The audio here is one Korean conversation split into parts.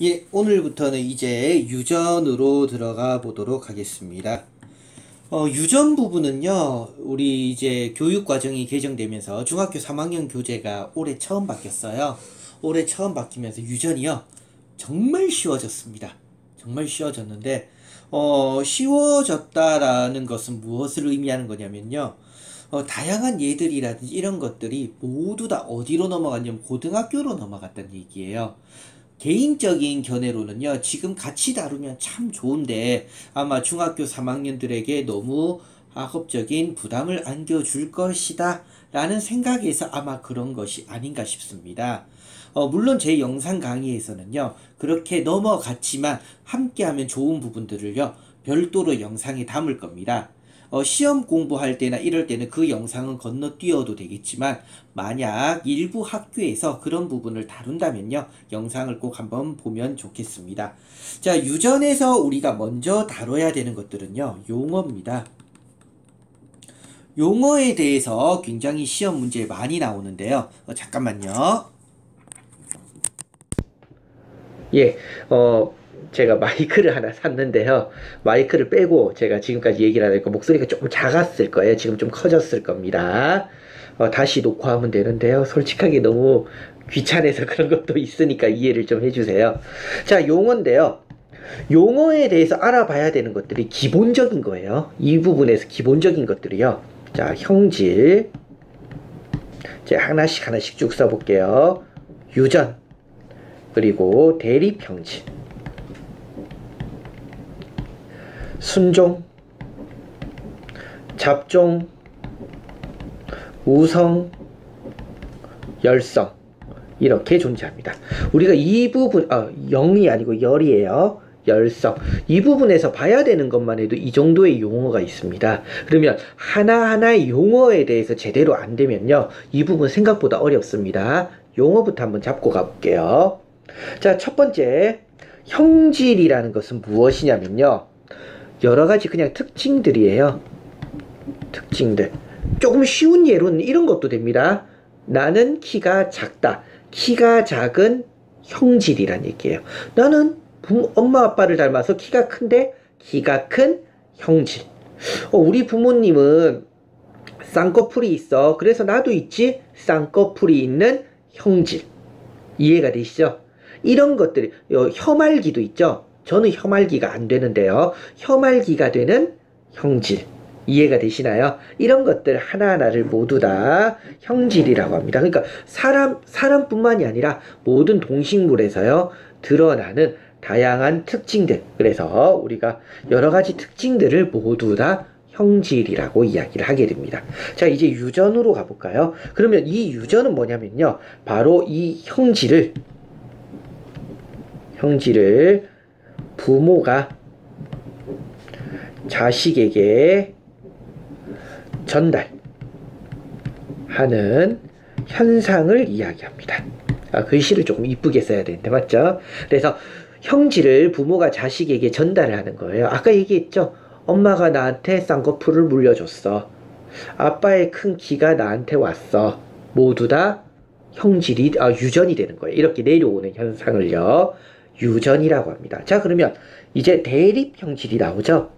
예, 오늘부터는 이제 유전으로 들어가 보도록 하겠습니다. 유전 부분은요, 우리 이제 교육 과정이 개정되면서 중학교 3학년 교재가 올해 처음 바뀌었어요. 올해 처음 바뀌면서 유전이요, 정말 쉬워졌습니다. 정말 쉬워졌는데, 쉬워졌다라는 것은 무엇을 의미하는 거냐면요, 다양한 예들이라든지 이런 것들이 모두 다 어디로 넘어갔냐면 고등학교로 넘어갔다는 얘기예요. 개인적인 견해로는요, 지금 같이 다루면 참 좋은데, 아마 중학교 3학년들에게 너무 학업적인 부담을 안겨줄 것이다, 라는 생각에서 아마 그런 것이 아닌가 싶습니다. 물론 제 영상 강의에서는요, 그렇게 넘어갔지만, 함께하면 좋은 부분들을요, 별도로 영상에 담을 겁니다. 시험 공부할 때나 이럴 때는 그 영상은 건너뛰어도 되겠지만 만약 일부 학교에서 그런 부분을 다룬다면요, 영상을 꼭 한번 보면 좋겠습니다. 자, 유전에서 우리가 먼저 다뤄야 되는 것들은요, 용어입니다. 용어에 대해서 굉장히 시험 문제에 많이 나오는데요. 잠깐만요. 예, 제가 마이크를 하나 샀는데요. 마이크를 빼고 제가 지금까지 얘기를 하니까 목소리가 조금 작았을 거예요. 지금 좀 커졌을 겁니다. 다시 녹화하면 되는데요. 솔직하게 너무 귀찮아서 그런 것도 있으니까 이해를 좀 해주세요. 자, 용어인데요. 용어에 대해서 알아봐야 되는 것들이 기본적인 거예요. 이 부분에서 기본적인 것들이요. 자, 형질. 제가 하나씩 쭉 써볼게요. 유전. 그리고 대립형질. 순종, 잡종, 우성, 열성 이렇게 존재합니다. 우리가 이 부분, 영이 아니고 열이에요. 열성. 이 부분에서 봐야 되는 것만 해도 이 정도의 용어가 있습니다. 그러면 하나하나의 용어에 대해서 제대로 안 되면요, 이 부분 생각보다 어렵습니다. 용어부터 한번 잡고 가볼게요. 자, 첫 번째, 형질이라는 것은 무엇이냐면요, 여러 가지 그냥 특징들이에요. 특징들. 조금 쉬운 예로는 이런 것도 됩니다. 나는 키가 작다. 키가 작은 형질이란 얘기예요. 나는 엄마 아빠를 닮아서 키가 큰데 키가 큰 형질. 우리 부모님은 쌍꺼풀이 있어. 그래서 나도 있지. 쌍꺼풀이 있는 형질. 이해가 되시죠? 이런 것들이, 혀말기도 있죠. 저는 혀말기가 안 되는데요. 혀말기가 되는 형질. 이해가 되시나요? 이런 것들 하나하나를 모두 다 형질이라고 합니다. 그러니까 사람뿐만이 아니라 모든 동식물에서요, 드러나는 다양한 특징들. 그래서 우리가 여러 가지 특징들을 모두 다 형질이라고 이야기를 하게 됩니다. 자, 이제 유전으로 가볼까요? 그러면 이 유전은 뭐냐면요, 바로 이 형질을 부모가 자식에게 전달하는 현상을 이야기합니다. 글씨를 조금 이쁘게 써야 되는데, 맞죠? 그래서 형질을 부모가 자식에게 전달을 하는 거예요. 아까 얘기했죠? 엄마가 나한테 쌍꺼풀을 물려줬어. 아빠의 큰 키가 나한테 왔어. 모두 다 유전이 되는 거예요. 이렇게 내려오는 현상을요, 유전이라고 합니다. 자, 그러면 이제 대립형질이 나오죠.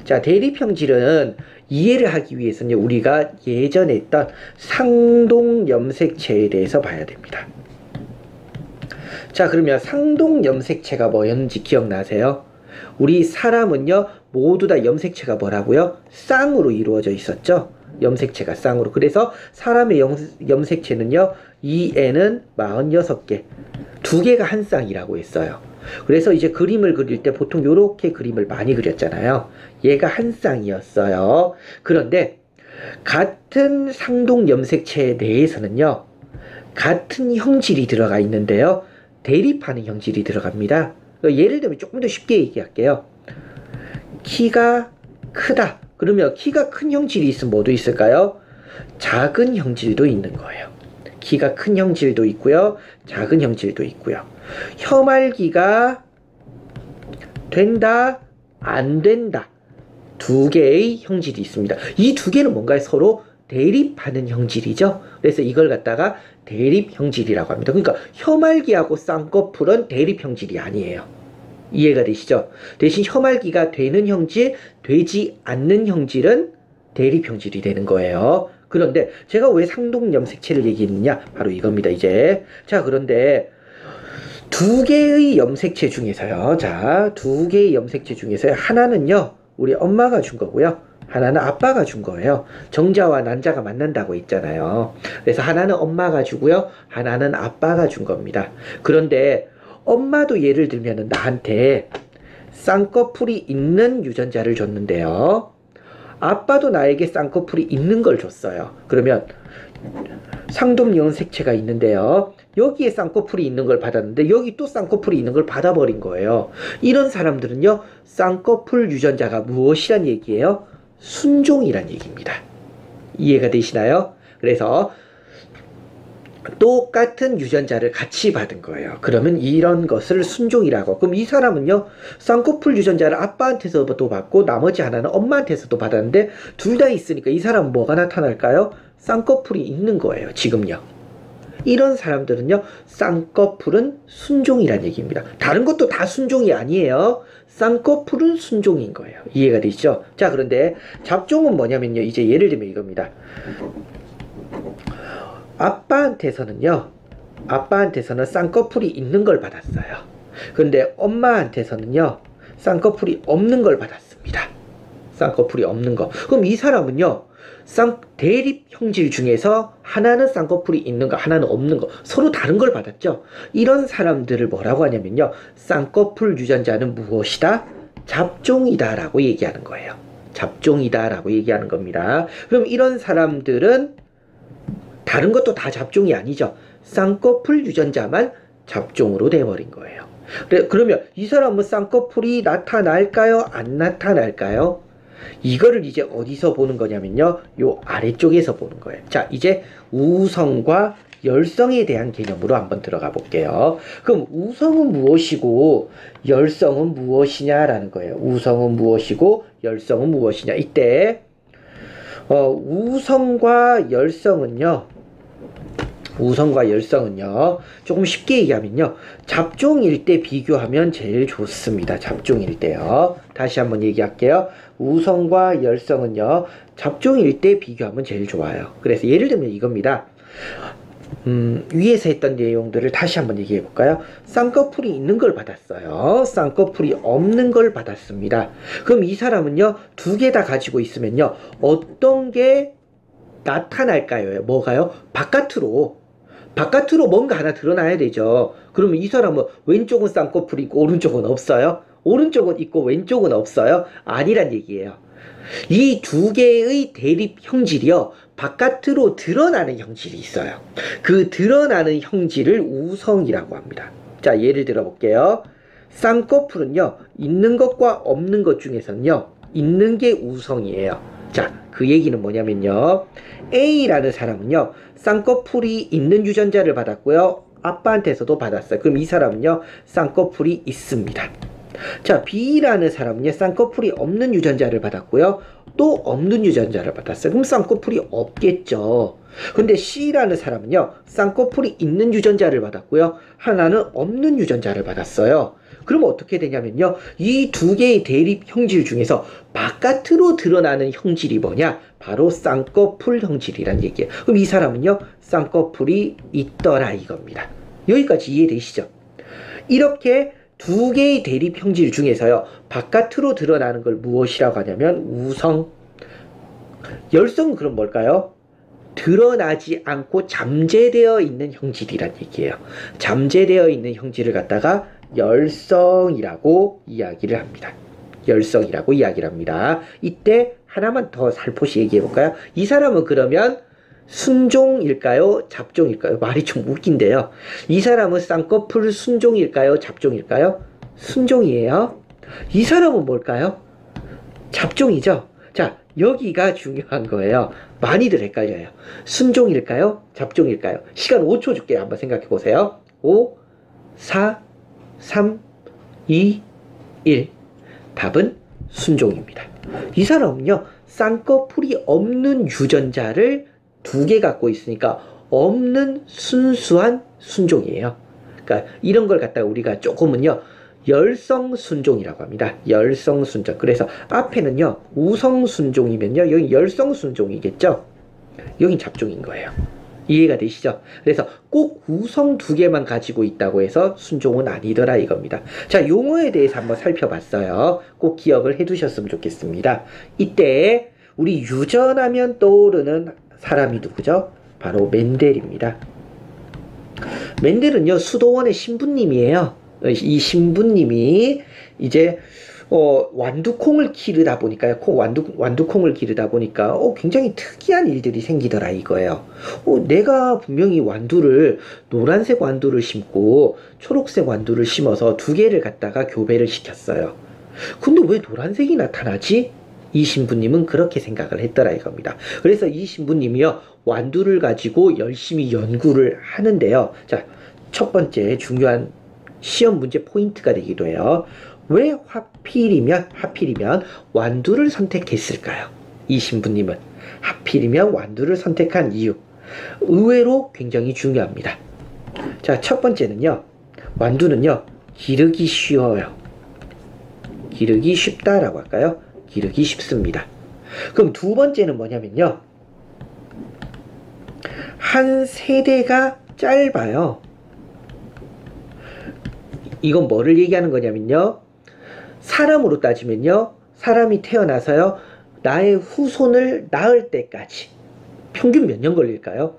자, 대립형질은 이해를 하기 위해서는 우리가 예전에 했던 상동염색체에 대해서 봐야 됩니다. 자, 그러면 상동염색체가 뭐였는지 기억나세요? 우리 사람은요, 모두 다 염색체가 뭐라고요? 쌍으로 이루어져 있었죠? 염색체가 쌍으로. 그래서 사람의 염색체는요, 이 애는 46개. 2개가 한 쌍이라고 했어요. 그래서 이제 그림을 그릴 때 보통 이렇게 그림을 많이 그렸잖아요. 얘가 한 쌍이었어요. 그런데 같은 상동 염색체 내에서는요, 같은 형질이 들어가 있는데요, 대립하는 형질이 들어갑니다. 예를 들면 조금 더 쉽게 얘기할게요. 키가 크다. 그러면 키가 큰 형질이 있으면 뭐도 있을까요? 작은 형질도 있는 거예요. 키가 큰 형질도 있고요, 작은 형질도 있고요. 혀말기가 된다, 안 된다. 2개의 형질이 있습니다. 이 2개는 뭔가요? 서로 대립하는 형질이죠. 그래서 이걸 갖다가 대립형질이라고 합니다. 그러니까 혀말기하고 쌍꺼풀은 대립형질이 아니에요. 이해가 되시죠? 대신 혀말기가 되는 형질, 되지 않는 형질은 대립형질이 되는 거예요. 그런데 제가 왜 상동염색체를 얘기했느냐? 바로 이겁니다, 이제. 자, 그런데 두 개의 염색체 중에서요. 자, 두 개의 염색체 중에서요. 하나는요, 우리 엄마가 준 거고요. 하나는 아빠가 준 거예요. 정자와 난자가 만난다고 했잖아요. 그래서 하나는 엄마가 주고요. 하나는 아빠가 준 겁니다. 그런데 엄마도 예를 들면 나한테 쌍꺼풀이 있는 유전자를 줬는데요. 아빠도 나에게 쌍꺼풀이 있는 걸 줬어요. 그러면 상동염색체가 있는데요. 여기에 쌍꺼풀이 있는 걸 받았는데 여기 또 쌍꺼풀이 있는 걸 받아버린 거예요. 이런 사람들은요. 쌍꺼풀 유전자가 무엇이란 얘기예요? 순종이란 얘기입니다. 이해가 되시나요? 그래서 똑같은 유전자를 같이 받은 거예요. 그러면 이런 것을 순종이라고. 그럼 이 사람은요. 쌍꺼풀 유전자를 아빠한테서도 받고 나머지 하나는 엄마한테서도 받았는데 둘 다 있으니까 이 사람은 뭐가 나타날까요? 쌍꺼풀이 있는 거예요. 지금요. 이런 사람들은요. 쌍꺼풀은 순종이란 얘기입니다. 다른 것도 다 순종이 아니에요. 쌍꺼풀은 순종인 거예요. 이해가 되시죠? 자, 그런데 잡종은 뭐냐면요. 이제 예를 들면 이겁니다. 아빠한테서는 쌍꺼풀이 있는 걸 받았어요. 그런데 엄마한테서는요. 쌍꺼풀이 없는 걸 받았습니다. 쌍꺼풀이 없는 거. 그럼 이 사람은요. 대립 형질 중에서 하나는 쌍꺼풀이 있는 거, 하나는 없는 거, 서로 다른 걸 받았죠. 이런 사람들을 뭐라고 하냐면요. 쌍꺼풀 유전자는 무엇이다? 잡종이다 라고 얘기하는 거예요. 잡종이다 라고 얘기하는 겁니다. 그럼 이런 사람들은 다른 것도 다 잡종이 아니죠. 쌍꺼풀 유전자만 잡종으로 돼버린 거예요. 그러면 이 사람은 쌍꺼풀이 나타날까요? 안 나타날까요? 이거를 이제 어디서 보는 거냐면요. 요 아래쪽에서 보는 거예요. 자, 이제 우성과 열성에 대한 개념으로 한번 들어가 볼게요. 그럼 우성은 무엇이고 열성은 무엇이냐라는 거예요. 우성은 무엇이고 열성은 무엇이냐. 이때 우성과 열성은요. 조금 쉽게 얘기하면요. 잡종일 때 비교하면 제일 좋습니다. 잡종일 때요. 다시 한번 얘기할게요. 우성과 열성은요. 잡종일 때 비교하면 제일 좋아요. 그래서 예를 들면 이겁니다. 위에서 했던 내용들을 다시 한번 얘기해 볼까요? 쌍꺼풀이 있는 걸 받았어요. 쌍꺼풀이 없는 걸 받았습니다. 그럼 이 사람은요. 두 개 다 가지고 있으면요. 어떤 게 나타날까요? 뭐가요? 바깥으로 뭔가 하나 드러나야 되죠. 그러면 이 사람은 왼쪽은 쌍꺼풀이 있고 오른쪽은 없어요? 오른쪽은 있고 왼쪽은 없어요? 아니란 얘기예요. 이 두 개의 대립 형질이요. 바깥으로 드러나는 형질이 있어요. 그 드러나는 형질을 우성이라고 합니다. 자, 예를 들어 볼게요. 쌍꺼풀은요. 있는 것과 없는 것 중에서는요. 있는 게 우성이에요. 자, 그 얘기는 뭐냐면요. A라는 사람은요. 쌍꺼풀이 있는 유전자를 받았고요. 아빠한테서도 받았어요. 그럼 이 사람은요. 쌍꺼풀이 있습니다. 자, B라는 사람은요. 쌍꺼풀이 없는 유전자를 받았고요. 또 없는 유전자를 받았어요. 그럼 쌍꺼풀이 없겠죠. 근데 C라는 사람은요. 쌍꺼풀이 있는 유전자를 받았고요. 하나는 없는 유전자를 받았어요. 그러면 어떻게 되냐면요. 이 두 개의 대립 형질 중에서 바깥으로 드러나는 형질이 뭐냐? 바로 쌍꺼풀 형질이란 얘기예요. 그럼 이 사람은요. 쌍꺼풀이 있더라 이겁니다. 여기까지 이해되시죠? 이렇게 두 개의 대립 형질 중에서요. 바깥으로 드러나는 걸 무엇이라고 하냐면 우성. 열성은 그럼 뭘까요? 드러나지 않고 잠재되어 있는 형질이란 얘기예요. 잠재되어 있는 형질을 갖다가 열성이라고 이야기를 합니다. 열성이라고 이야기를 합니다. 이때 하나만 더 살포시 얘기해 볼까요? 이 사람은 그러면 순종일까요? 잡종일까요? 말이 좀 웃긴데요. 이 사람은 쌍꺼풀 순종일까요? 잡종일까요? 순종이에요. 이 사람은 뭘까요? 잡종이죠. 자, 여기가 중요한 거예요. 많이들 헷갈려요. 순종일까요? 잡종일까요? 시간 5초 줄게요. 한번 생각해 보세요. 5, 4, 3, 2, 1. 답은 순종입니다. 이 사람은요. 쌍꺼풀이 없는 유전자를 두 개 갖고 있으니까 없는 순수한 순종이에요. 그러니까 이런 걸 갖다가 우리가 조금은요 열성 순종이라고 합니다. 열성 순종. 그래서 앞에는요 우성 순종이면요 여기 열성 순종이겠죠. 여긴 잡종인 거예요. 이해가 되시죠? 그래서 꼭 우성 두 개만 가지고 있다고 해서 순종은 아니더라 이겁니다. 자, 용어에 대해서 한번 살펴봤어요. 꼭 기억을 해두셨으면 좋겠습니다. 이때 우리 유전하면 떠오르는 사람이 누구죠? 바로 멘델입니다. 멘델은요 수도원의 신부님이에요. 이 신부님이 이제 완두콩을 기르다 보니까요. 완두콩을 기르다 보니까 굉장히 특이한 일들이 생기더라 이거예요. 내가 분명히 노란색 완두를 심고 초록색 완두를 심어서 두 개를 갖다가 교배를 시켰어요. 근데 왜 노란색이 나타나지? 이 신부님은 그렇게 생각을 했더라 이겁니다. 그래서 이 신부님이요 완두를 가지고 열심히 연구를 하는데요. 자, 첫 번째 중요한 시험 문제 포인트가 되기도 해요. 왜 하필이면 완두를 선택했을까요? 이 신부님은 하필이면 완두를 선택한 이유 의외로 굉장히 중요합니다. 자, 첫 번째는요 완두는요 기르기 쉬워요. 기르기 쉽다라고 할까요? 기르기 쉽습니다. 그럼 두 번째는 뭐냐면요 한 세대가 짧아요. 이건 뭐를 얘기하는 거냐면요 사람으로 따지면요 사람이 태어나서요 나의 후손을 낳을 때까지 평균 몇 년 걸릴까요?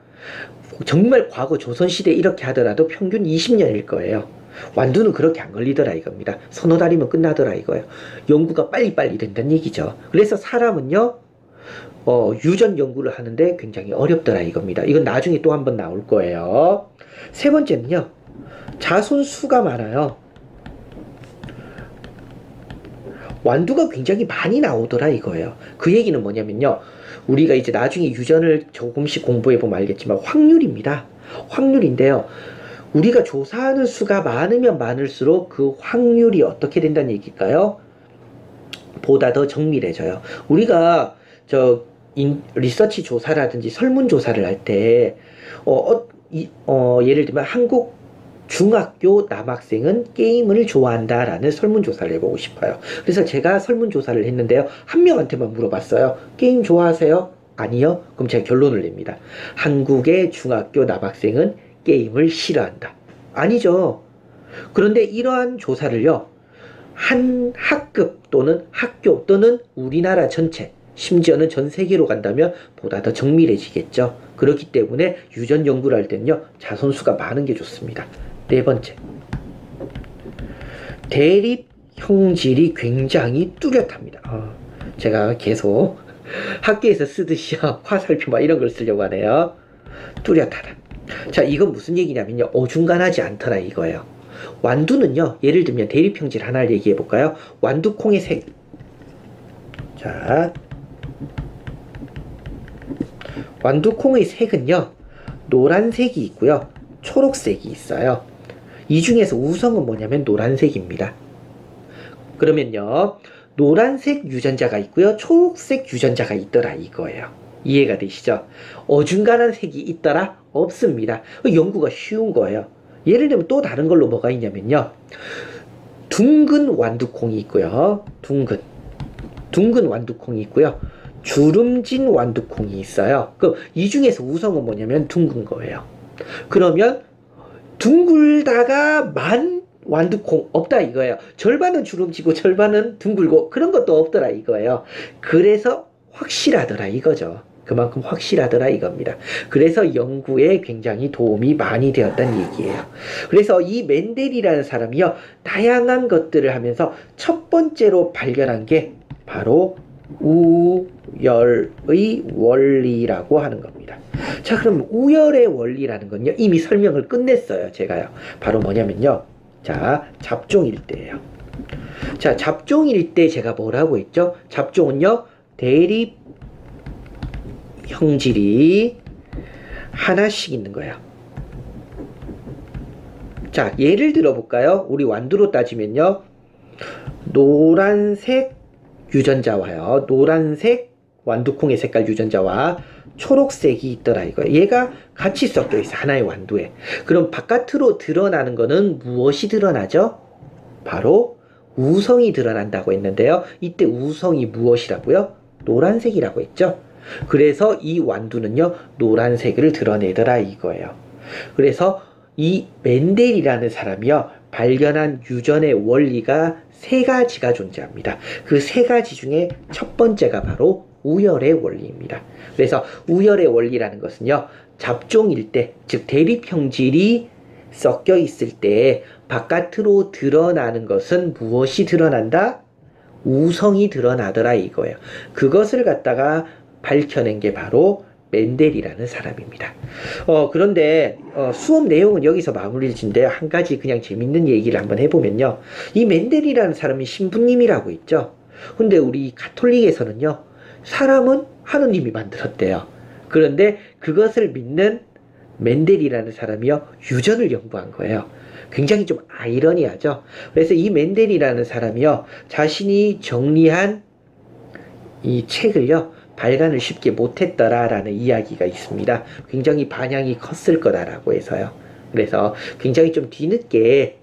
정말 과거 조선시대 이렇게 하더라도 평균 20년일 거예요. 완두는 그렇게 안 걸리더라 이겁니다. 서너 달이면 끝나더라 이거예요. 연구가 빨리빨리 된다는 얘기죠. 그래서 사람은요 유전 연구를 하는데 굉장히 어렵더라 이겁니다. 이건 나중에 또 한 번 나올 거예요. 세 번째는요 자손 수가 많아요. 완두가 굉장히 많이 나오더라 이거예요. 그 얘기는 뭐냐면요 우리가 이제 나중에 유전을 조금씩 공부해 보면 알겠지만 확률입니다. 확률인데요 우리가 조사하는 수가 많으면 많을수록 그 확률이 어떻게 된다는 얘기일까요? 보다 더 정밀해져요. 우리가 리서치 조사라든지 설문조사를 할 때 예를 들면 한국 중학교 남학생은 게임을 좋아한다 라는 설문조사를 해보고 싶어요. 그래서 제가 설문조사를 했는데요 한 명한테만 물어봤어요. 게임 좋아하세요? 아니요? 그럼 제가 결론을 냅니다. 한국의 중학교 남학생은 게임을 싫어한다. 아니죠. 그런데 이러한 조사를요 한 학급 또는 학교 또는 우리나라 전체 심지어는 전 세계로 간다면 보다 더 정밀해지겠죠. 그렇기 때문에 유전 연구를 할 때는요 자손수가 많은 게 좋습니다. 네 번째, 대립 형질이 굉장히 뚜렷합니다. 제가 계속 학교에서 쓰듯이요 화살표 막 이런 걸 쓰려고 하네요. 뚜렷하다. 자, 이건 무슨 얘기냐면요 어중간하지 않더라 이거예요. 완두는요 예를 들면 대립 형질 하나를 얘기해 볼까요? 완두콩의 색. 자, 완두콩의 색은요 노란색이 있고요 초록색이 있어요. 이 중에서 우성은 뭐냐면 노란색입니다. 그러면요 노란색 유전자가 있고요 초록색 유전자가 있더라 이거예요. 이해가 되시죠? 어중간한 색이 있더라? 없습니다. 연구가 쉬운 거예요. 예를 들면 또 다른 걸로 뭐가 있냐면요 둥근 완두콩이 있고요 둥근 완두콩이 있고요 주름진 완두콩이 있어요. 그럼 이 중에서 우성은 뭐냐면 둥근 거예요. 그러면 둥글다가 만 완두콩 없다 이거예요. 절반은 주름지고 절반은 둥글고 그런 것도 없더라 이거예요. 그래서 확실하더라 이거죠. 그만큼 확실하더라 이겁니다. 그래서 연구에 굉장히 도움이 많이 되었다는 얘기예요. 그래서 이 멘델이라는 사람이요 다양한 것들을 하면서 첫 번째로 발견한 게 바로 우열의 원리라고 하는 겁니다. 자, 그럼 우열의 원리라는 건요 이미 설명을 끝냈어요 제가요. 바로 뭐냐면요 자 잡종일 때예요. 자, 잡종일 때 제가 뭐라고 했죠? 잡종은요 대립 형질이 하나씩 있는 거예요. 자, 예를 들어 볼까요? 우리 완두로 따지면요 노란색 유전자와요 노란색 완두콩의 색깔 유전자와 초록색이 있더라 이거예요. 얘가 같이 섞여 있어 하나의 완두에. 그럼 바깥으로 드러나는 거는 무엇이 드러나죠? 바로 우성이 드러난다고 했는데요. 이때 우성이 무엇이라고요? 노란색이라고 했죠. 그래서 이 완두는요 노란색을 드러내더라 이거예요. 그래서 이 멘델이라는 사람이요 발견한 유전의 원리가 세 가지가 존재합니다. 그 세 가지 중에 첫 번째가 바로 우열의 원리입니다. 그래서 우열의 원리라는 것은요 잡종일 때, 즉 대립형질이 섞여 있을 때 바깥으로 드러나는 것은 무엇이 드러난다? 우성이 드러나더라 이거예요. 그것을 갖다가 밝혀낸 게 바로 멘델이라는 사람입니다. 그런데 수업 내용은 여기서 마무리를 짓는데요. 한 가지 그냥 재밌는 얘기를 한번 해보면요. 이 멘델이라는 사람이 신부님이라고 있죠. 근데 우리 가톨릭에서는요. 사람은 하느님이 만들었대요. 그런데 그것을 믿는 멘델이라는 사람이요. 유전을 연구한 거예요. 굉장히 좀 아이러니하죠. 그래서 이 멘델이라는 사람이요. 자신이 정리한 이 책을요. 발간을 쉽게 못했더라라는 이야기가 있습니다. 굉장히 반향이 컸을 거다라고 해서요. 그래서 굉장히 좀 뒤늦게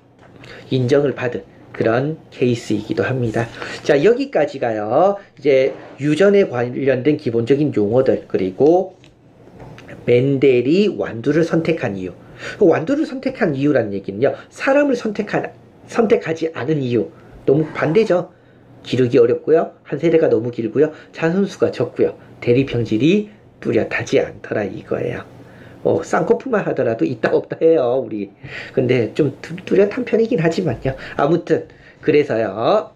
인정을 받은 그런 케이스이기도 합니다. 자, 여기까지가요. 이제 유전에 관련된 기본적인 용어들, 그리고 멘델이 완두를 선택한 이유. 완두를 선택한 이유라는 얘기는요. 사람을 선택하지 않은 이유. 너무 반대죠. 기르기 어렵고요. 한 세대가 너무 길고요. 자손수가 적고요. 대립형질이 뚜렷하지 않더라 이거예요. 쌍꺼풀만 하더라도 있다 없다 해요 우리. 근데 좀 뚜렷한 편이긴 하지만요. 아무튼 그래서요.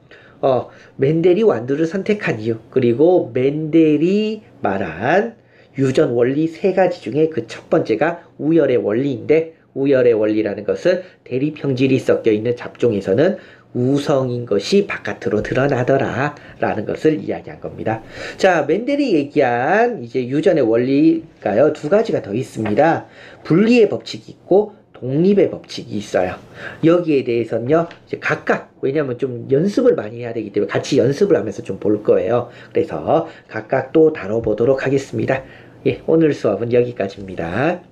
멘델이 완두를 선택한 이유, 그리고 멘델이 말한 유전 원리 세 가지 중에 그 첫 번째가 우열의 원리인데, 우열의 원리라는 것은 대립형질이 섞여 있는 잡종에서는 우성인 것이 바깥으로 드러나더라 라는 것을 이야기한 겁니다. 자, 멘델이 얘기한 이제 유전의 원리가요 두 가지가 더 있습니다. 분리의 법칙이 있고 독립의 법칙이 있어요. 여기에 대해서는요 이제 각각, 왜냐하면 좀 연습을 많이 해야 되기 때문에 같이 연습을 하면서 좀 볼 거예요. 그래서 각각 또 다뤄보도록 하겠습니다. 예, 오늘 수업은 여기까지입니다.